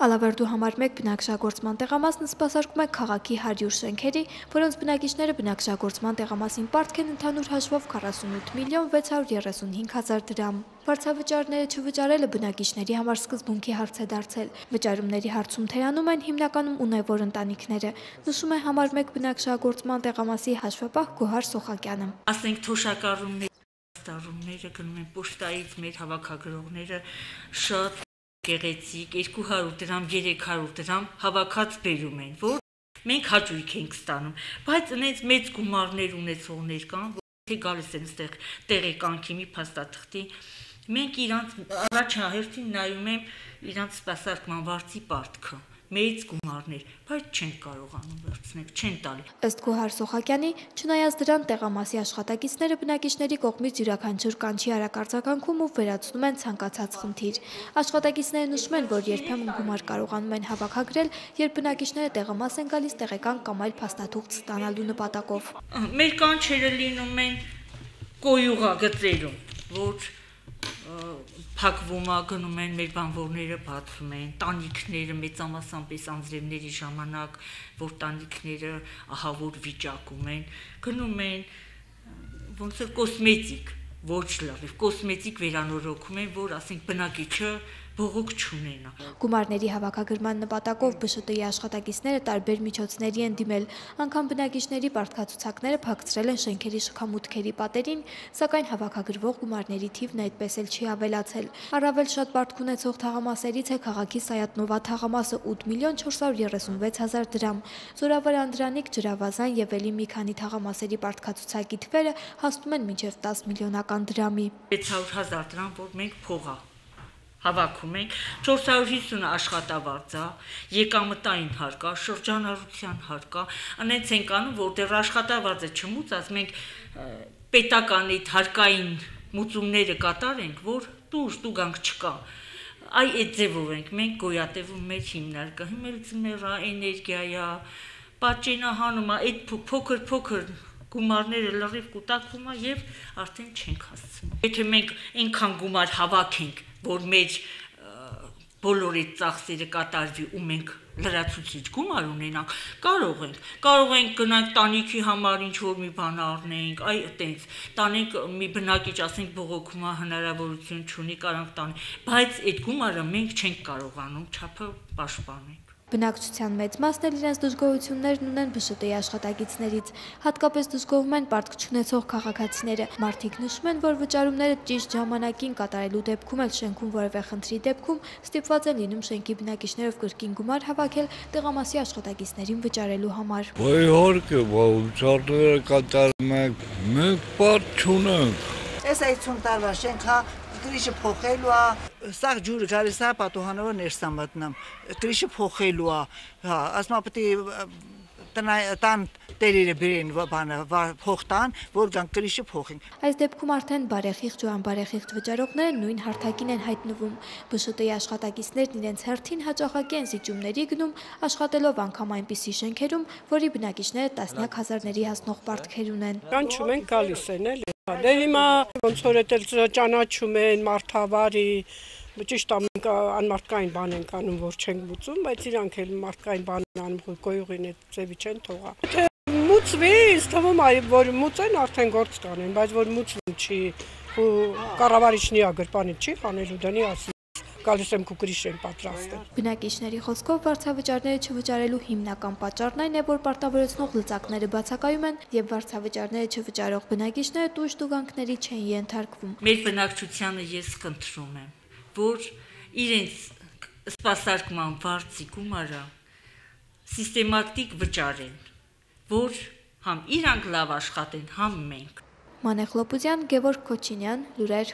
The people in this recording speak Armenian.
Ալավերդու համար 1 բնակչագործման տեղամասն սպասարկում է քաղաքի 100 շենքերի, որոնց բնակիչները բնակչագործման տեղամասին պարտք են ընդհանուր հաշվով 48 միլիոն 635 հազար դրամ։ Վարձավճարները չվճարելը բնակիչների համար սկզբունքի հարց է դարձել։ Վճարումների հարցում թերանում են հիմնականում ունևոր ընտանիքները, նշում է համար 1 բնակչագործման տեղամասի հաշվապահ Գոհար Սոխակյանը։ Ասենք թոշակառումները գնում են պոստայից, մեր հավաքագրողները շատ գեղեցիկ 200 դրամ, 300 դրամ հավաքած բերում են, որ մենք հաճույք ենք ստանում, բայց այնց մեծ գումարներ ունեցողներ կան, որ գալիս են այստեղ տեղեկանքի մի փաստաթղթի, մենք իրանց առաջահերթին նայում եմ իրանց սպասարկման վարձի պարտքը, մեծ գումարներ, բայց չեն կարողանում վերցնել, չեն տալի։ Ըստ Գոհար Սոխակյանի, չնայած դրան տեղամասի աշխատակիցները բնակիչների կողմից յուրաքանչյուր կանչի արագ արձագանքում ու վերացնում են ցանկացած խնդիր։ Աշխատակիցները նշում են, որ երբեմն գումար կարողանում են հավաքագրել, երբ բնակիչները տեղամաս են գալիս տեղեկան կամ այլ փաստաթուղթ ստանալու նպատակով։ Մեր կանչերը լինում են կոյուղագծերում, որ փակվում է, գնում են մեր բանվորները բացում են, տանիքները մեծամասնապես անձրևների ժամանակ, որ տանիքները ահավոր վիճակում են, գնում են ոնց որ կոսմետիկ, ոչ լավ, կոսմետիկ վերանորոգում են, որ ասենք բնակիչը բողոք չունենա։ Գումարների հավաքագրման նպատակով ԲՇՏ-ի աշխատակիցները տարբեր միջոցների են դիմել, անգամ բնակիչների պարտքացուցակները փակցրել են շենքերի շքամուտքերի պատերին, սակայն հավաքագրվող գումարների թիվն այդպես էլ չի ավելացել։ Առավել շատ պարտք ունեցող թաղամասերից է քաղաքի Սայաթնովա թաղամասը 8 միլիոն 436 հազար դրամ։ Զորավար Անդրանիկ, Ջրավազան եւ ելի մի քանի թաղամասերի պարտքացուցակի թվերը հասնում են մինչև 10 միլիոնական դրամի։ 600 հազար դրամ, որ մենք փողա հավաքում ենք, 450-ը աշխատավարձ է, եկամտային հարկա, շրջանառության հարկա, անենց ենք անում, որտեղ աշխատավարձը չմուծած, մենք պետականի հարկային մուծումները կատարենք, որ տուգանք չկա։ Այդ ձևով ենք մենք գոյատևում մեր հիմնարկը, հիմել ձմեռա, էներգիա, պատճենահանումը, այդ փոքր գումարները լրիվ կուտակվում է եւ արդեն չենք հասցնում։ Եթե մենք այնքան գումար հավաքենք, որ մեր բոլոր այդ ծախսերը կատարվի ու մենք լրացուցիչ գումար ունենանք, կարող ենք գնանք տանիքի համար ինչ-որ մի բան առնենք, այտենց, տանենք մի բնակիչ, ասենք բողոքում է, հնարավորություն չունի, կարանք տանենք, բայց այդ գումարը մենք չենք կարողանում չափը պաշտպանել։ Բնակչության մեծ մասն էլ իրենց դժգոհություններն ունեն ԲՇՏ-ի աշխատակիցներից, հատկապես դժգոհում են պարտք չունեցող քաղաքացիները։ Մարդիկ նշում են, որ վճարումները ճիշտ ժամանակին կատարելու դեպքում էլ շենքում որևէ խնդրի դեպքում ստիպված են լինում շենքի բնակիչներով կրկին գումար հավաքել տեղամասի աշխատակիցներին վճարելու համար։ Իհարկե, վճարները կատարում ենք, մենք պարտք չունենք։ Այս 50 տարվա շենքա Կրիշը փոխելու է, սա ջուրը գալիս է պատոհանով ներսա մտնամ, կրիշը փոխելու է, ասма պետք է տան տերերը բերեն բանը փոխ տան, որ գան կրիշը փոխեն։ Այս դեպքում արդեն բարեխիղճ ու անբարեխիղճ վճարողները նույն հարթակին են հայտնվում։ ԲՇՏ-ի աշխատակիցներն իրենց հերթին հաճախակի են զիջումների գնում, աշխատելով անգամ այնպիսի շենքերում, որի բնակիչները տասնյակ հազարների հասնող պարտքեր ունեն։ Կանչում են գալիս են էլի։ Դե հիմա ոնց որ էլ ճանաչում են մարդավարի, ճիշտ է մենք անմարդկային բան ենք անում, որ չենք մուծում, բայց իրանք էլ մարդկային բան են անում, գոյուղին այդ ձևի չեն թողա։ Եթե մուծվի, ինձ թվում է, որ մուծեն արդեն գործ կանեն, բայց որ մուծվում չի, ու կառավարիչն գրպանի չի խանելու դնի ասի։ Գալիս եմ կուկրիշ են պատրաստել։ Բնակիչների խոսքով վարձավճարները չվճարելու հիմնական պատճառն այն է, որ պարտավորեցնող լծակները բացակայում են եւ վարձավճարները չվճարող բնակիչները տուժ-տուգանքների չեն ենթարկվում։ Մեր բնակչությանը ես խնդրում եմ, որ իրենց սպասարկման վարձի գումարը սիստեմատիկ վճարեն, որ համ իրանք լավ աշխատեն, համ մենք։ Մանեխ Լոպուզյան, Գևորգ Քոչինյան, Լուրեր։